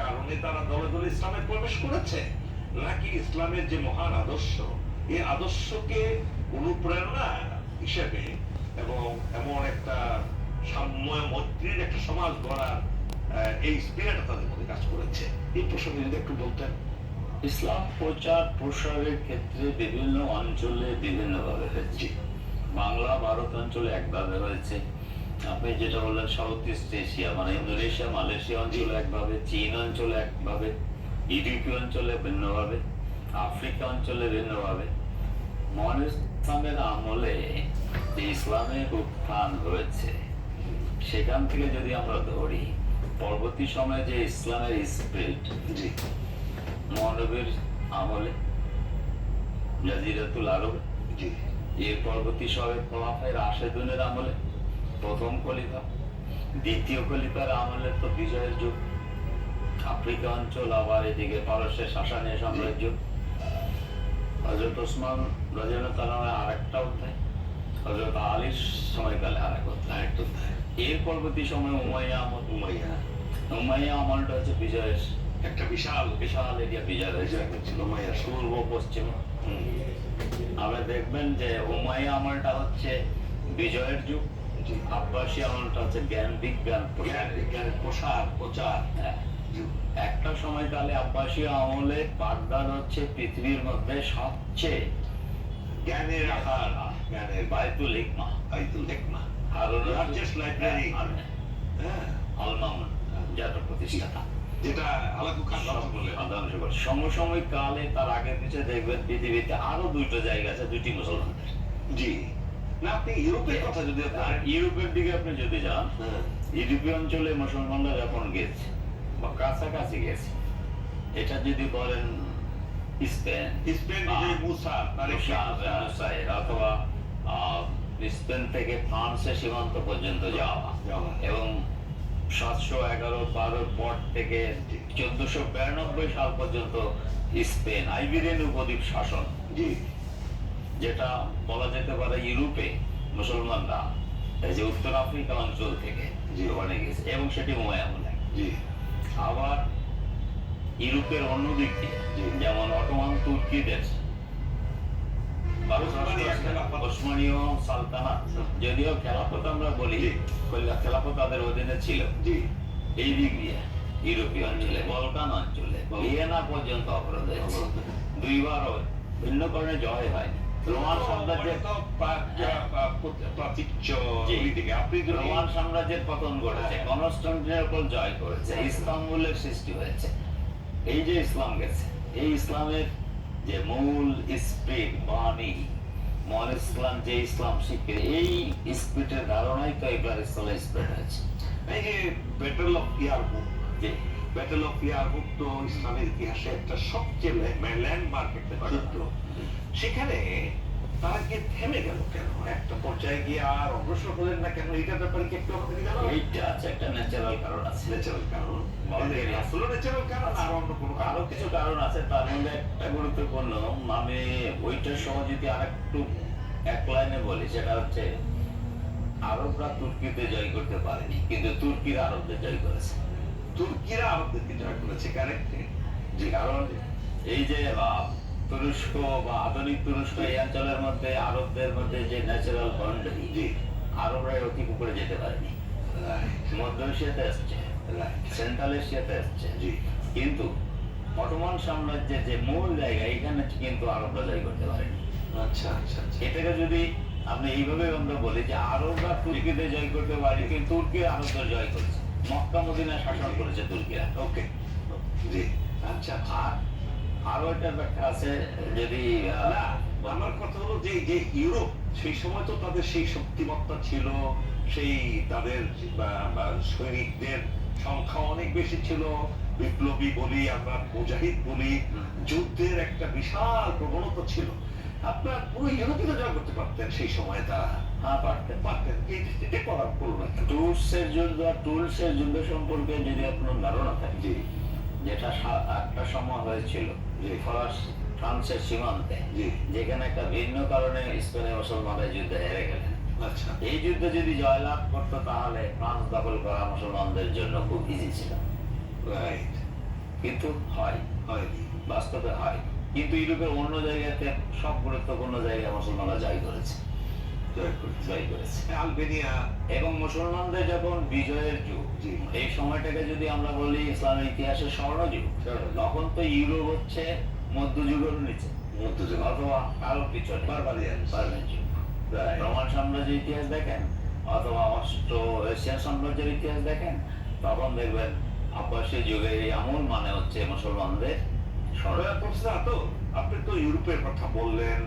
কারণে তারা দলে দলে ইসলামে প্রবেশ করেছে, নাকি ইসলামের যে মহান আদর্শ, এই আদর্শকে অনুপ্রেরণা হিসেবে এবং এমন একটা সাম্য মৈত্রীর একটা সমাজ গড়ার এই স্পিরিট তাদের মধ্যে কাজ করেছে? এই প্রসঙ্গে যদি একটু বলতেন। ইসলাম প্রচার প্রসারের ক্ষেত্রে বিভিন্ন অঞ্চলে বিভিন্নভাবে হয়েছে। বাংলা ভারত অঞ্চলে একভাবে হয়েছে, আপনি যেটা বললেন সাউথ ইস্ট এশিয়া মানে ইন্দোনেশিয়া মালয়েশিয়া অঞ্চলে একভাবে, চীন অঞ্চলে একভাবে, ইউরোপীয় অঞ্চলে ভিন্নভাবে, আফ্রিকা অঞ্চলে ভিন্নভাবে। মহান ইসলামের আমলে যে ইসলামের উত্থান হয়েছে সেখান থেকে যদি আমরা ধরি, পরবর্তী সময়ে যে ইসলামের স্পিরিট মহানবীর আমলে জাজিরাতুল আরব, এর পরবর্তী সময়ে খোলাফায়ে রাশেদুনের আমলে প্রথম খলিফা, দ্বিতীয় খলিফার আমলে তো বিজয়ের যুগ, আফ্রিকা অঞ্চল, আবার এদিকে পারস্যের সাসানীয় সাম্রাজ্য, হযরত ওসমান রাদিয়াল্লাহু তাআলা আরেকটা অধ্যায়, হযরত আলীর সময়কালে আরেক অধ্যায়। এর পরবর্তী সময় উমাইয়া আমলটা হচ্ছে বিজয়ের একটা বিশাল বিশাল এরিয়া বিজয় হয়েছে পূর্ব পশ্চিম। আমরা দেখবেন যে উমাইয়া আমলটা হচ্ছে বিজয়ের যুগ, আব্বাসী আমলটা হচ্ছে জ্ঞান বিজ্ঞান প্রচার। একটা সময়কালে আব্বাসী আমলে বাগদাদ হচ্ছে পৃথিবীর মধ্যে সবচেয়ে জ্ঞানের আহার, জ্ঞানের বাইতুল হিকমা আর লার্জেস্ট লাইব্রেরি আল-মামুন যেটা প্রতিষ্ঠাতা, যেটা আলাকু খান বলে সমসাময়িক কালে তার আগে পিছিয়ে দেখবেন পৃথিবীতে আরো দুইটা জায়গা আছে, দুইটি মুসলমানদের। জি না, আপনি ইউরোপের কথা যদি ইউরোপের দিকে আপনি যদি যান, ইউরোপীয় অঞ্চলে মুসলমানরা যখন গেছে বা কাছাকাছি গেছে, এটা যদি বলেন স্পেন অথবা স্পেন থেকে ফ্রান্সের সীমান্ত পর্যন্ত যাওয়া এবং 711-12 পর থেকে 1492 সাল পর্যন্ত স্পেন আইবেরিয়ান উপদ্বীপ শাসন, যেটা বলা যেতে পারে ইউরোপে মুসলমানরা এই যে উত্তর আফ্রিকা অঞ্চল থেকে ওখানে গেছে এবং সেটি উমাইয়া আমলে। আবার ইউরোপের অন্য দিক দিয়ে যেমন অটোমান তুর্কিদের ওসমানীয় সালতানাত, যদিও খেলাফত আমরা বলি, খেলাফত তাদের অধীনে ছিল, এই দিক দিয়ে ইউরোপীয় অঞ্চলে, বলকান অঞ্চলে, ভিয়েনা পর্যন্ত অবরোধ হয়েছে, দুইবারও ভিন্ন কারণে জয় হয়নি। রোমান সাম্রাজ্যের রোমান সাম্রাজ্যের পতন ঘটেছে, কনস্টান্টিনোপল জয় করেছে, ইস্তাম্বুলের সৃষ্টি হয়েছে। এই যে ইসলাম গেছে, এই ইসলামের যে মূল স্পিরিট বাণী, মহান ইসলাম যে ইসলাম শিখে, এই স্পিরিটের ধারণাই তো এবার ইসলামের স্পিরিট আছে। এই যে ব্যাটল অফ ইয়ারমুক, ব্যাটল অফ ইয়ারমুক তো ইসলামের ইতিহাসে একটা সবচেয়ে ল্যান্ডমার্ক একটা যুদ্ধ। সেখানে তারা গিয়ে থেমে গেল কেন? একটা পর্যায়ে গিয়ে আর অগ্রসর হলেন না কেন? এটার ব্যাপারে কি একটু আমাকে জানাবেন? এইটা আছে একটা ন্যাচারাল কারণ আছে। ন্যাচারাল কারণ আসলে ন্যাচারাল কারণ আর অন্য কোনো আরো কিছু কারণ আছে, তার মধ্যে একটা গুরুত্বপূর্ণ, আমি ওইটার সহ যদি আরেকটু এক লাইনে বলি, সেটা হচ্ছে আরবরা তুর্কিতে জয় করতে পারেনি, কিন্তু তুর্কিরা আরবদের জয় করেছে। তুর্কিরা আরবদেরকে জয় করেছে, কারেক্ট? যে কারণ এই যে তুরস্ক বা আধুনিক তুরস্ক, এই অঞ্চলের মধ্যে আরবদের মধ্যে যে ন্যাচারাল বাউন্ডারি, আরবরা অতিক্রম করে যেতে পারেনি। মধ্য এশিয়াতে আসছে, সেন্ট্রাল এশিয়াতে আসছে, কিন্তু অটোমান সাম্রাজ্যের যে মূল জায়গা, এখানে কিন্তু আরবরা জয় করতে পারেনি। আচ্ছা আচ্ছা, এটাকে যদি আপনি এইভাবে আমরা বলি যে আরবরা তুর্কিতে জয় করতে পারে, কিন্তু তুর্কি আরবদের জয় করেছে, মক্কা মদিনায় শাসন করেছে তুর্কিরা। ওকে, জি, আচ্ছা। আর আরো একটা ব্যাখ্যা আছে, যদি আমার কথা হলো যে যে ইউরোপ সেই সময় তো তাদের সেই শক্তিমত্তা ছিল, সেই তাদের সৈনিকদের সংখ্যা অনেক বেশি ছিল, বিপ্লবী বলি আমরা, মুজাহিদ বলি, যুদ্ধের একটা বিশাল প্রবণতা ছিল। আপনার পুরো ইউরোপীয় জয় করতে পারতেন সেই সময় তারা। হ্যাঁ, পারতেন। এটা করার করলো না। টুলসের যুদ্ধ সম্পর্কে যদি আপনার ধারণা থাকে, যেটা একটা সময় হয়েছিল ফ্রান্সের সীমান্তে, যেখানে একটা ভিন্ন কারণে স্পেনের মুসলমানরা যুদ্ধে হেরে গেলেন। আচ্ছা, এই যুদ্ধে যদি জয়লাভ করতো তাহলে ফ্রান্স দখল করা মুসলমানদের জন্য খুব ইজি ছিল। রাইট। কিন্তু হয় হয়নি। বাস্তবে হয়, কিন্তু ইউরোপের অন্য জায়গাতে সব গুরুত্বপূর্ণ জায়গায় মুসলমানরা জয় করেছে। আলবেনিয়া এবং মুসলমানদের যখন বিজয়ের যুগ, জি। এই সময়টাকে যদি আমরা বলি ইসলামের ইতিহাসের স্বর্ণযুগ, স্বর্ণযুগ। তখন তো ইউরোপ হচ্ছে মধ্যযুগের নিচে মধ্যযুগ অথবা আরো পিছনে বারবারিয়ান যুগ। Right. রোমান সাম্রাজ্যের ইতিহাস দেখেন অথবা অস্ট্রো এশিয়ান সাম্রাজ্যের ইতিহাস দেখেন, তখন দেখবেন আব্বাসী যুগের এই আমল মানে হচ্ছে মুসলমানদের স্বর্ণ। প্রফেসর আতর, আপনি তো ইউরোপের কথা বললেন,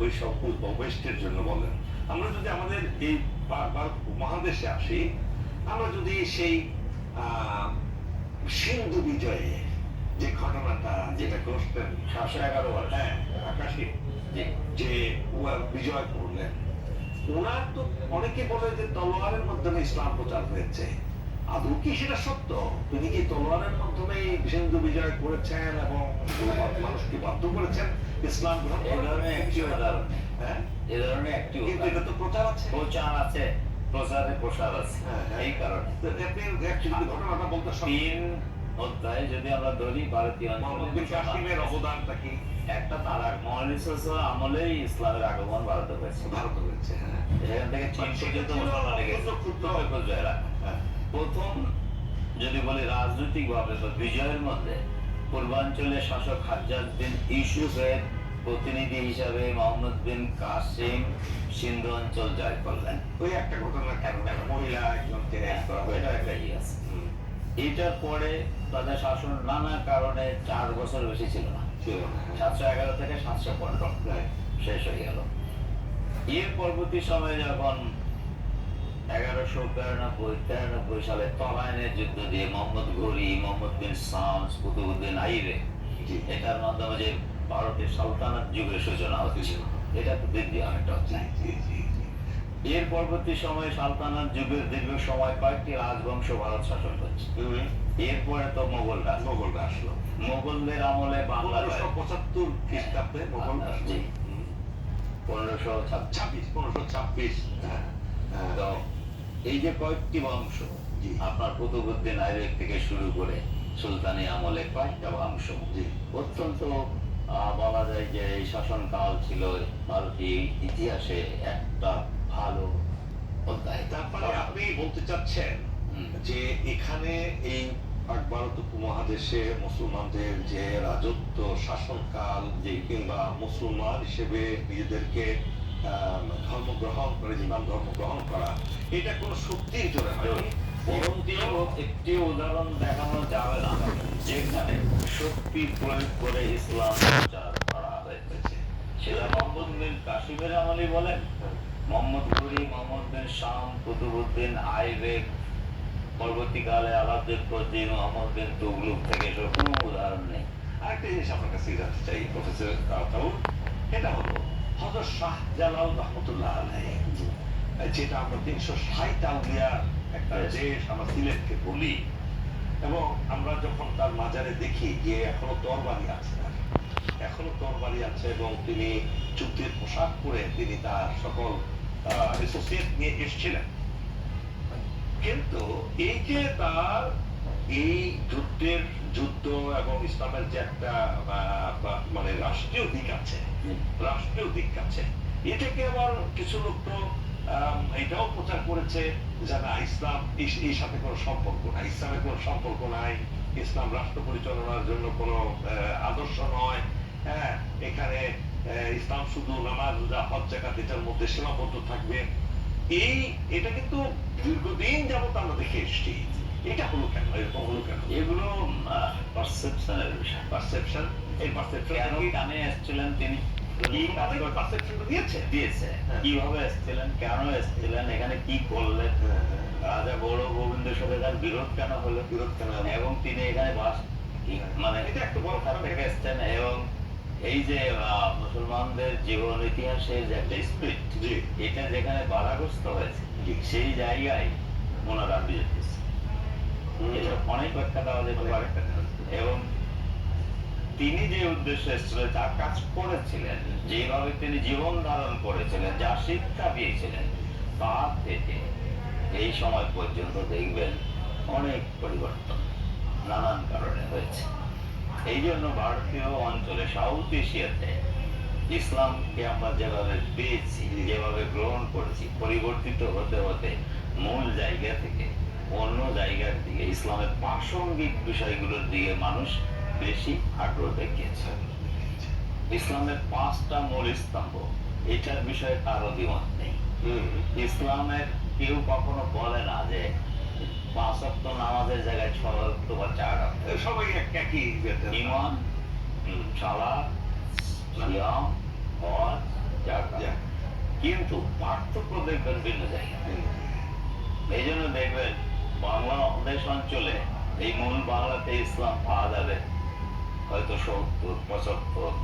ওই সব ওয়েস্টের জন্য বলেন। আমরা যদি আমাদের এই মহাদেশে আসি, আমরা যদি সেই সিন্ধু বিজয়ে যে ঘটনাটা যেটা করতেন 711 বর্ষ। হ্যাঁ আকাশী যে বিজয় করলেন, ওনার তো অনেকে বলে যে তলোয়ারের মাধ্যমে ইসলাম প্রচার হয়েছে। আদৌ কি সেটা সত্য? তিনি কি তলোয়ারের মাধ্যমে সিন্ধু বিজয় করেছেন এবং মানুষকে বাধ্য করেছেন ইসলাম গ্রহণ এই ধরনের একটি উদাহরণ, হ্যাঁ এই ধরনের একটি কিন্তু এটা তো প্রচার আছে, প্রচার আছে, প্রচারে প্রসার আছে। এই কারণে তো আপনি যদি ঘটনাটা বলতে 3 অধ্যায় যদি আমরা ধরি, ভারতীয় মোহাম্মদ বিন কাসিমের অবদানটা কি? একটা তারা আমলেই ইসলামের আগমন ভারতে হয়েছে। ভারত হয়েছে, হ্যাঁ। সেখান থেকে চীন পর্যন্ত মুসলমান গেছে। হ্যাঁ। প্রথম যদি বলি রাজনৈতিক ভাবে তো বিজয়ের মধ্যে পূর্বাঞ্চলের শাসক হাজ্জাজ বিন ইউসুফের প্রতিনিধি হিসাবে মোহাম্মদ বিন কাসিম সিন্ধু অঞ্চল জয় করলেন। ওই একটা ঘটনা, একটা মহিলা একজনকে করা এটা হয়েছে। একটা আছে। এটার পরে তাদের শাসন নানা কারণে 4 বছর বেশি ছিল না, ছিল না, হ্যাঁ। 711 থেকে 715 Right. শেষ হয়ে গেল। এর পরবর্তী সময়ে যখন 1193 সালে তলায়নের যুদ্ধ দিয়ে মোহাম্মদ ঘুরি, মোহাম্মদ বিন শামস, কুতুবউদ্দিন আইবে, জি। এটার মাধ্যমে যে ভারতের সালতানাত যুগের সূচনা হচ্ছে, এটা তো বৃদ্ধি অনেকটা হচ্ছে। জি, জি, জি। এর পরবর্তী সময়ে সালতানাত যুগের দীর্ঘ সময় কয়েকটি রাজবংশ ভারত শাসন করছে। এরপরে তো মোগলরা, মোগলরা আসলো মোগলদের আমলে বাংলাদেশ 1575 খ্রিস্টাব্দে মোগল আসলো। জি। 1526। 1526 তো এই যে কয়েকটি বংশ, জি। আপনার কুতুবউদ্দিন আইবেক থেকে শুরু করে সুলতানি আমলে কয়েকটা বংশ, জি। অত্যন্ত বলা যায় যে এই শাসনকাল ছিল ভারতীয় ইতিহাসে একটা ভালো অধ্যায়। তারপরে আপনি বলতে চাচ্ছেন যে এখানে এই ভারত উপমহাদেশে মুসলমানদের যে রাজত্ব শাসনকাল, যে কিংবা মুসলমান হিসেবে নিজেদেরকে ধর্ম গ্রহণ করে, ইসলাম ধর্ম গ্রহণ করা, এটা কোনো শক্তির জোরে হয়নি, বরং একটি উদাহরণ দেখানো যাবে না যেখানে শক্তি প্রয়োগ করে ইসলাম প্রচার করা হয়েছে। সেটা মোহাম্মদ বিন কাসিমের আমলি বলেন, মোহাম্মদ ঘুরি, মোহাম্মদ বিন শাম, কুতুবউদ্দিন আইবেক, পরবর্তীকালে আলাউদ্দিন খলজি, মোহাম্মদ বিন তুগলুক থেকে কোনো উদাহরণ নেই। আরেকটা জিনিস আপনার কাছে জানতে চাই প্রফেসর তাউর, এটা হলো হযরত শাহজালাল রহমতুল্লাহ আলাইহি, যেটা আমরা 360 আউলিয়া একটা দেশ আমরা সিলেটকে বলি, এবং আমরা যখন তার মাজারে দেখি যে এখনো তরবারি আছে, এখনো তরবারি আছে, এবং তিনি যুদ্ধের পোশাক পরে তিনি তার সকল অ্যাসোসিয়েট নিয়ে এসেছিলেন। কিন্তু এই যে তার এই যুদ্ধ এবং ইসলামের যে একটা মানে রাষ্ট্রীয় দিক আছে, এটাকে আবার কিছু লোক তো এটাও প্রচার করেছে যে না, ইসলাম এই সাথে কোনো সম্পর্ক নাই, ইসলামের কোনো সম্পর্ক নাই, ইসলাম রাষ্ট্র পরিচালনার জন্য কোনো আদর্শ নয়, হ্যাঁ, এখানে ইসলাম শুধু নামাজ, রোজা, হজ, যাকাত এটার মধ্যে সীমাবদ্ধ থাকবে। এটা কিন্তু দীর্ঘদিন যাবত আমরা দেখে এসেছি। এটা হলো কেন, এরকম হলো কেন? এগুলো পারসেপশনের বিষয়। পারসেপশন, এই পারসেপশন কেন কানে এসেছিলেন তিনি, দিয়েছে কিভাবে এসেছিলেন, কেন এসেছিলেন, এখানে কি করলেন, রাজা গৌড় গোবিন্দের সাথে তার বিরোধ কেন হলো, এবং তিনি এখানে মানে এটা একটা বড় কারণ থেকে এসছেন, এবং এই যে মুসলমানদের জীবন ইতিহাসের যে একটা স্পিরিট, এটা যেখানে বাধাগ্রস্ত হয়েছে সেই জায়গায় ওনারা বিজয় পেয়েছে। এটা অনেক ব্যাখ্যা দেওয়া যেতে পারে। এবং তিনি যে উদ্দেশ্যে এসেছিলেন, যা কাজ করেছিলেন, যেভাবে তিনি জীবন ধারণ করেছিলেন, যা শিক্ষা দিয়েছিলেন, তা থেকে এই সময় পর্যন্ত দেখবেন অনেক পরিবর্তন। নানান কারণে হয়েছে। এই জন্য ভারতীয় অঞ্চলে সাউথ এশিয়াতে ইসলামকে আমরা যেভাবে পেয়েছি, যেভাবে গ্রহণ করেছি, পরিবর্তিত হতে হতে মূল জায়গা থেকে অন্য জায়গার দিকে ইসলামের প্রাসঙ্গিক বিষয়গুলোর দিকে মানুষ বেশি আগ্রহ দেখিয়েছে। ইসলামের 5টা মূল স্তম্ভ, এটার বিষয়ে কারো দ্বিমত নেই। ইসলামের কেউ কখনো বলে না যে 5 ওয়াক্ত নামাজের জায়গায় 6 ওয়াক্ত বা 4 ওয়াক্ত। সবাই একই ঈমান, সালাত, সিয়াম, হজ, যাকাত। কিন্তু পার্থক্য দেখবেন ভিন্ন জায়গায়। এই জন্য দেখবেন বাংলাদেশ অঞ্চলে এই মূল বাংলাতে ইসলাম পাওয়া যাবে হয়তো 70-75।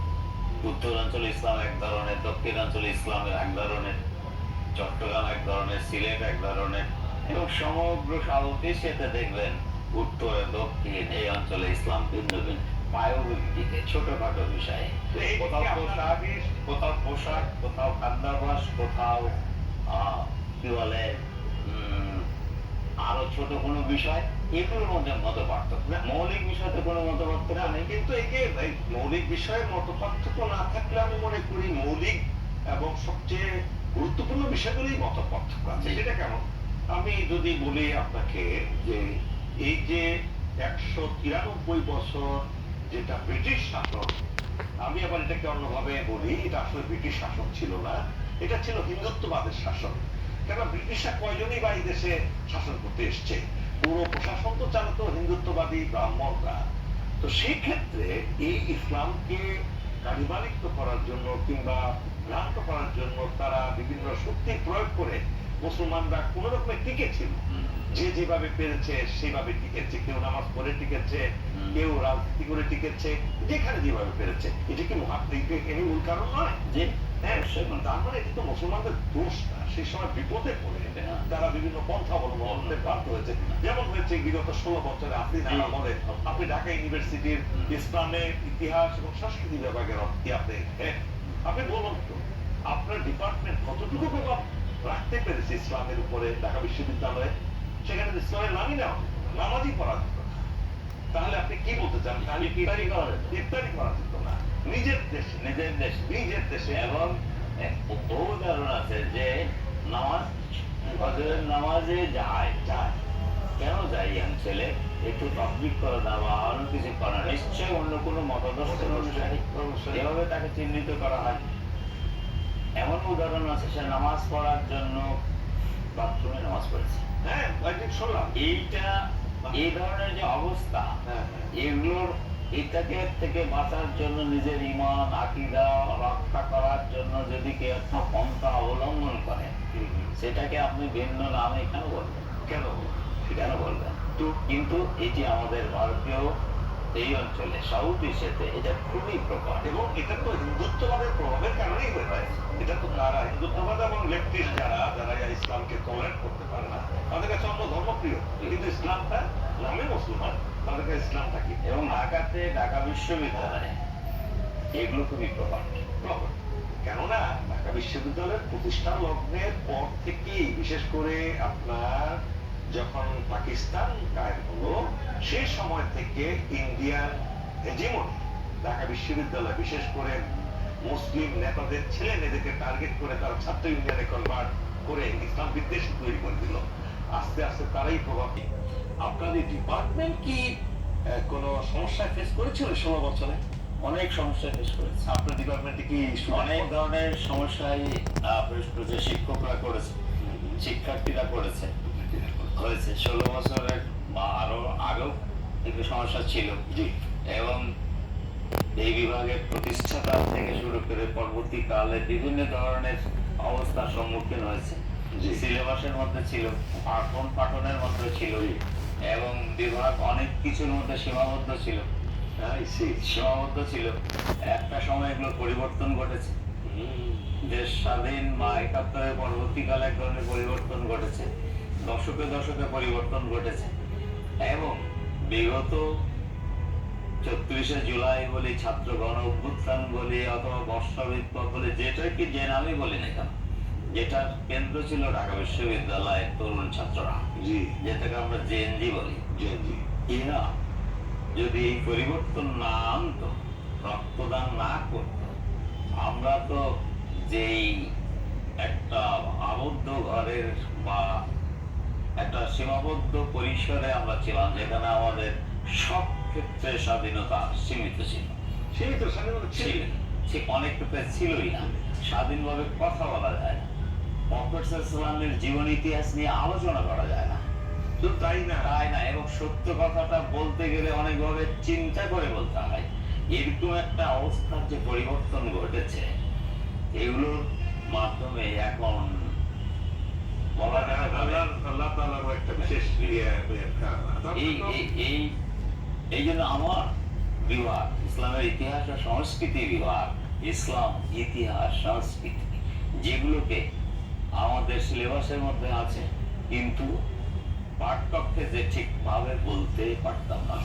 উত্তরাঞ্চলে ইসলাম এক ধরনের, দক্ষিণাঞ্চলে ইসলামের এক ধরনের, চট্টগ্রাম এক ধরনের, সিলেট এক ধরনের, এবং সমগ্র সাউথ এশিয়াতে দেখবেন উত্তরে দক্ষিণ এই অঞ্চলে ইসলাম ভিন্ন ভিন্ন পায়বিক দিকে ছোটখাটো বিষয়ে, কোথাও পোশাক, কোথাও খাদ্যাভ্যাস, কোথাও কি বলে আরো ছোট কোনো বিষয়, এগুলোর মধ্যে মত পার্থক্য। মৌলিক বিষয়তে কোনো মত পার্থক্য নেই। কিন্তু এই মৌলিক বিষয়ে মত পার্থক্য না থাকলে আমি মনে করি মৌলিক এবং সবচেয়ে গুরুত্বপূর্ণ বিষয়গুলোই মত পার্থক্য আছে। সেটা কেমন? আমি যদি বলি আপনাকে যে এই যে 193 বছর যেটা ব্রিটিশ শাসন, আমি আবার এটাকে অন্যভাবে বলি, এটা আসলে ব্রিটিশ শাসন ছিল না, এটা ছিল হিন্দুত্ববাদের শাসন। কেন ব্রিটিশরা কয়জনই বা এই দেশে শাসন করতে এসছে, পুরো প্রশাসন তো চালাতো হিন্দুত্ববাদী ব্রাহ্মণরা। তো সেই ক্ষেত্রে এই ইসলামকে কারিবালিক্ত করার জন্য কিংবা ভ্রান্ত করার জন্য তারা বিভিন্ন শক্তি প্রয়োগ করে মুসলমানরা কোন রকমে টিকে ছিল। যে যেভাবে পেরেছে সেভাবে টিকেছে, কেউ নামাজ পড়ে টিকেছে, কেউ রাজনীতি করে টিকেছে, যেখানে যেভাবে পেরেছে। এটা কি এর মূল কারণ নয়? যে তার মানে এটা তো মুসলমানদের দোষ না, সেই সময় বিপদে পড়ে তারা বিভিন্ন পন্থা অবলম্বন করতে বাধ্য হয়েছে। যেমন হয়েছে বিগত 16 বছরে আপনি নানা বলে আপনি ঢাকা ইউনিভার্সিটির ইসলামের ইতিহাস এবং সংস্কৃতি বিভাগের আপনি বলুন তো আপনার ডিপার্টমেন্ট কতটুকু প্রভাব রাখতে পেরেছে ইসলামের উপরে ঢাকা বিশ্ববিদ্যালয়ে? সেখানে ইসলামের নামই নেওয়া, নামাজই পড়া যেত না। তাহলে আপনি কি বলতে চান? তাহলে ইফতারি করা যেত না নিজের দেশে। এবং বহু উদাহরণ আছে যে নামাজ ফজরের নামাজে যায়, কেন যাই ছেলে একটু তকবির করে না বা অন্য কিছু করে না, নিশ্চয়ই অন্য কোনো মতাদর্শের অনুসারী, এভাবে তাকে চিহ্নিত করা হয়। এমন উদাহরণ আছে সে নামাজ পড়ার জন্য বাথরুমে নামাজ পড়েছে। এইটা এই ধরনের যে অবস্থা, এগুলোর এটাকে থেকে বাঁচার জন্য নিজের ঈমান আকীদা রক্ষা করার জন্য যদি কেউ একটা পন্থা অবলম্বন করে, সেটাকে আপনি ভিন্ন নামে কেন বলবেন? কেন বলবেন? কিন্তু এটি আমাদের ভারতীয় এই অঞ্চলে সাউথ এশিয়াতে এটা খুবই প্রকট, এবং এটা তো হিন্দুত্ববাদের প্রভাবের কারণেই হয়ে যায়। এটা তো তারা হিন্দুত্ববাদ এবং লেফটিস্ট যারা ইসলামকে টলারেট করতে পারে না, তাদের কাছে অন্য ধর্মপ্রিয়, কিন্তু ইসলামটা নামে মুসলমান, তাদের কাছে ইসলামটা কি। এবং ঢাকাতে ঢাকা বিশ্ববিদ্যালয়ে এগুলো খুবই প্রকট। কেননা ঢাকা বিশ্ববিদ্যালয়ের প্রতিষ্ঠা লগ্নের পর থেকেই, বিশেষ করে আপনার যখন পাকিস্তান কায়েম হলো সেই সময় থেকে ইন্ডিয়ান হেজিমনি ঢাকা বিশ্ববিদ্যালয়, বিশেষ করে মুসলিম নেতাদের ছেলে মেয়েদেরকে টার্গেট করে তারা ছাত্র ইউনিয়নে কনভার্ট করে ইসলাম বিদ্বেষী তৈরি করে দিল। আস্তে আস্তে তারাই প্রভাব। আপনাদের ডিপার্টমেন্ট কি কোন সমস্যায় ফেস করেছিল 16 বছরে? অনেক সমস্যা ফেস করেছে। আপনার ডিপার্টমেন্টে কি অনেক ধরনের সমস্যায় ফেস করেছে, শিক্ষকরা করেছে, শিক্ষার্থীরা করেছে, হয়েছে। 16 বছরের বা আরো আগেও একটু সমস্যা ছিল। এবং এই বিভাগের প্রতিষ্ঠাতা থেকে শুরু করে পরবর্তীকালে বিভিন্ন ধরনের অবস্থার সম্মুখীন হয়েছে। সিলেবাসের মধ্যে ছিল, পাঠনের মধ্যে ছিল, এবং বিভাগ অনেক কিছুর মধ্যে সীমাবদ্ধ ছিল। একটা সময় এগুলো পরিবর্তন ঘটেছে। দেশ স্বাধীন বা 71-এর পরবর্তীকালে এক ধরনের পরিবর্তন ঘটেছে, দশকে দশকে পরিবর্তন ঘটেছে। এবং বিগত 34শে জুলাই বলি, ছাত্র গণ অভ্যুত্থান বলি, অথবা বর্ষা বিপ্লব বলি, যেটাকে যে নামই বলি না কেন, যেটার কেন্দ্র ছিল ঢাকা বিশ্ববিদ্যালয়ের তরুণ ছাত্ররা, যেটাকে আমরা জেএনজি বলি, এরা যদি এই পরিবর্তন না আনতো, রক্তদান না করতো, আমরা তো যেই একটা আবদ্ধ ঘরের বা একটা সীমাবদ্ধ পরিসরে আমরা ছিলাম, যেখানে আমাদের সব ক্ষেত্রে স্বাধীনতা সীমিত ছিল। সেই তো স্বাধীনতা ছিল। সে অনেক ক্ষেত্রে ছিলই না, স্বাধীনভাবে কথা বলা যায় না, প্রফেট সাল্লাল্লাহু জীবন ইতিহাস নিয়ে আলোচনা করা যায় না, শুধু তাই না, এবং সত্য কথাটা বলতে গেলে অনেকভাবে চিন্তা করে বলতে হয়। এরকম একটা অবস্থার যে পরিবর্তন ঘটেছে, এগুলোর মাধ্যমে এখন বলা যায় আল্লাহ তাআলার একটা বিশেষ এই জন্য আমার বিভাগ ইসলামের ইতিহাস ও সংস্কৃতি বিভাগ, ইসলাম ইতিহাস সংস্কৃতি, যেগুলোকে আমাদের সিলেবাসের মধ্যে আছে, কিন্তু পাঠকক্ষে যে ঠিকভাবে বলতে পারতাম না,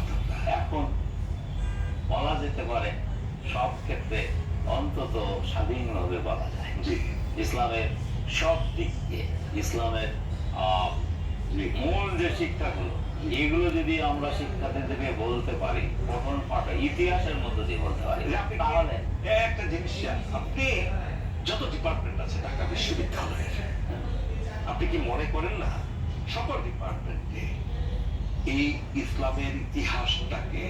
এখন বলা যেতে পারে সব ক্ষেত্রে অন্তত স্বাধীনভাবে বলা যায়। ইসলামের সব দিক দিয়ে ইসলামের মূল যে শিক্ষাগুলো, এগুলো যদি আমরা শিক্ষার্থীদেরকে বলতে পারি, পঠন পাঠ ইতিহাসের মধ্যে দিয়ে বলতে পারি, তাহলে একটা জিনিস, আপনি যত ডিপার্টমেন্ট আছে ঢাকা বিশ্ববিদ্যালয়ের, আপনি কি মনে করেন না সকল ডিপার্টমেন্টে এই ইসলামের ইতিহাসটাকে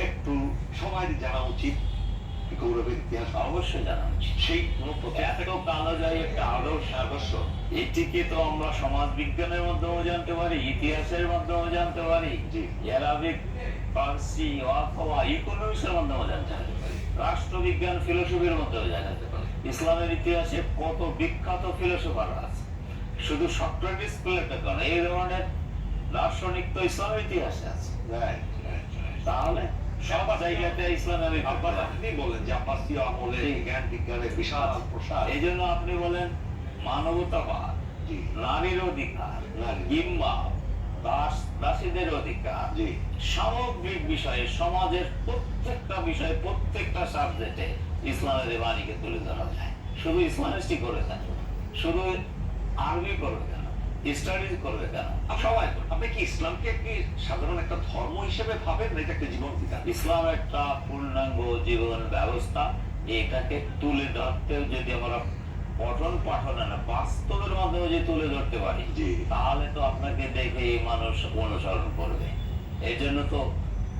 একটু সবাই জানা উচিত? গৌরবের ইতিহাস অবশ্যই জানা উচিত। সেই এত কালো যায় একটা আদর্শ, এটিকে তো আমরা সমাজ বিজ্ঞানের মাধ্যমে জানতে পারি, ইতিহাসের মাধ্যমে জানতে পারি, অ্যারাবিক, ফার্সি অথবা ইকোনমিক্সের মাধ্যমে জানতে পারি, রাষ্ট্রবিজ্ঞান ফিলোসফির মাধ্যমে জানতে পারি। ইসলামের ইতিহাসে কত বিখ্যাত ফিলোসফার আছে, শুধু সক্রেটিস প্লেটো কেন, এই ধরনের দার্শনিক তো ইসলামের ইতিহাসে আছে। তাহলে সব জায়গাতে ইসলামের আপনি বলেন যে আব্বাসীয় আমলে জ্ঞান বিজ্ঞানের বিশাল প্রসার, এই জন্য আপনি বলেন মানবতাবাদ, নারীর অধিকার, কিংবা দাসীদের অধিকার, সামগ্রিক বিষয়ে সমাজের প্রত্যেকটা বিষয়ে প্রত্যেকটা সাবজেক্টে ইসলামের বাণীকে তুলে ধরা যায়। শুধু ইসলামিস্টই করবে কেন, শুধু আরবি করবে কেন, স্টাডিজ করবে কেন, সবাই করবে। আপনি কি ইসলামকে কি সাধারণ একটা ধর্ম হিসেবে ভাবেন, না এটা একটা জীবন বিধান? ইসলাম একটা পূর্ণাঙ্গ জীবন ব্যবস্থা। এটাকে তুলে ধরতেও যদি আমরা পঠন পাঠনে না, বাস্তবের মাধ্যমে যদি তুলে ধরতে পারি, তাহলে তো আপনাকে দেখে মানুষ অনুসরণ করবে। এই জন্য তো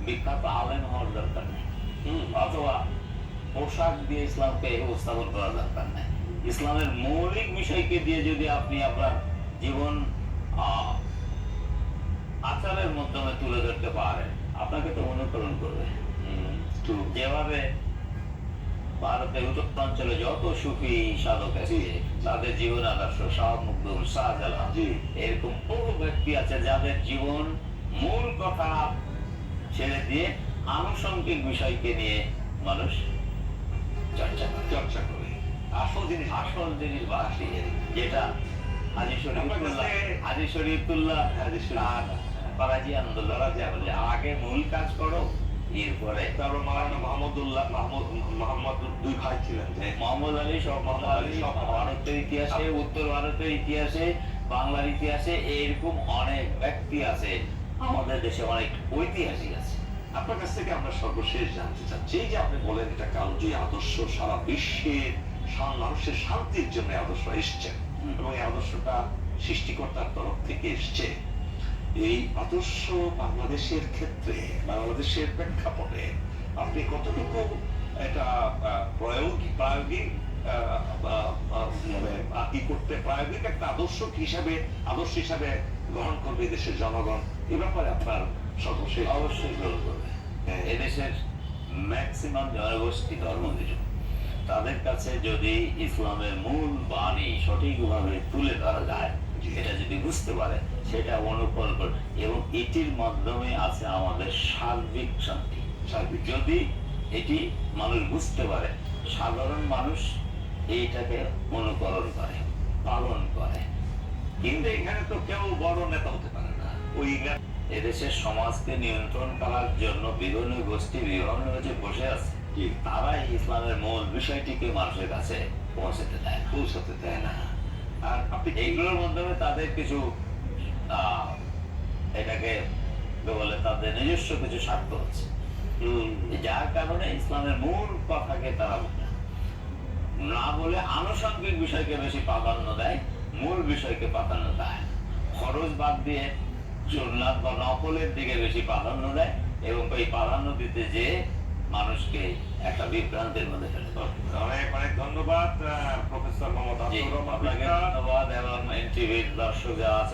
বিখ্যাত আলেম হওয়ার দরকার নেই, অথবা পোশাক দিয়ে ইসলামকে উপস্থাপন করার দরকার নেই। ইসলামের মৌলিক বিষয়কে দিয়ে যদি আপনি আপনার জীবন আচারের মাধ্যমে তুলে ধরতে পারেন, আপনাকে তো অনুকরণ করবে। যেভাবে ভারতের উত্তরাঞ্চলে যত সুফি সাধক আছে, তাদের জীবন আদর্শ, শাহ মুকদুম, শাহজালাল, এরকম বহু ব্যক্তি আছে যাদের জীবন মূল কথা ছেড়ে দিয়ে আনুষঙ্গিক বিষয়কে নিয়ে মানুষ চর্চা করে আসল জিনিস বাদ দিয়ে, যেটা হাজী শরীয়তুল্লাহ ফরাজি আন্দোলন বলে, আগে মূল কাজ করো, এরপরে তারপর মাওলানা মোহাম্মদ দুই ভাই ছিলেন, মোহাম্মদ আলী, ভারতের ইতিহাসে, উত্তর ভারতের ইতিহাসে, বাংলার ইতিহাসে এরকম অনেক ব্যক্তি আছে, আমাদের দেশে অনেক ঐতিহাসিক আছে। আপনার কাছ থেকে আমরা সর্বশেষ জানতে চাচ্ছি, যে আপনি বলেন এটা কালজয়ী আদর্শ, সারা বিশ্বের মানুষের শান্তির জন্য আদর্শ এসছে, এবং এই আদর্শটা সৃষ্টিকর্তার তরফ থেকে এসছে। এই আদর্শ বাংলাদেশের ক্ষেত্রে, বাংলাদেশের প্রেক্ষাপটে আপনি কতটুকু এটা প্রায়োগিক একটা আদর্শ হিসাবে গ্রহণ করবে দেশের জনগণ, এ ব্যাপারে আপনার সর্বশেষ? অবশ্যই গ্রহণ করবে। এদেশের ম্যাক্সিমাম জনগোষ্ঠী ধর্মনিরপেক্ষ, তাদের কাছে যদি ইসলামের মূল বাণী সঠিকভাবে তুলে ধরা যায়, এটা যদি বুঝতে পারে, সেটা অনুকরণ করে, এবং এটির মাধ্যমে আছে আমাদের সার্বিক শান্তি। যদি এটি মানুষ বুঝতে পারে, সাধারণ মানুষ এইটাকে অনুকরণ করে, পালন করে। কিন্তু এখানে তো কেউ বড় নেতা হতে পারে না। ওই এদেশের সমাজকে নিয়ন্ত্রণ করার জন্য বিভিন্ন গোষ্ঠী বিভিন্ন বসে আছে, তারা ইসলামের মূল বিষয়টিকে মানুষের কাছে পৌঁছাতে দেয় না। আর আপনি এইগুলোর মাধ্যমে তাদের কিছু এটাকে বলে তাদের নিজস্ব কিছু স্বার্থ আছে, যার কারণে ইসলামের মূল কথাকে তারা না বলে আনুষঙ্গিক বিষয়কে বেশি প্রাধান্য দেয়, মূল বিষয়কে প্রাধান্য দেয় না। খরচ বাদ দিয়ে সুন্নাত বা নকলের দিকে বেশি প্রাধান্য দেয়, এবং এই প্রাধান্য দিতে যে মানুষকে একটা বিভ্রান্তির মধ্যে ফেলে দেয়। অনেক অনেক ধন্যবাদ প্রফেসর মোহাম্মদ জি, আব্দুর রহমান আপনাকে বিক্কা। ধন্যবাদ, এবং এনটিভির দর্শক যারা আছেন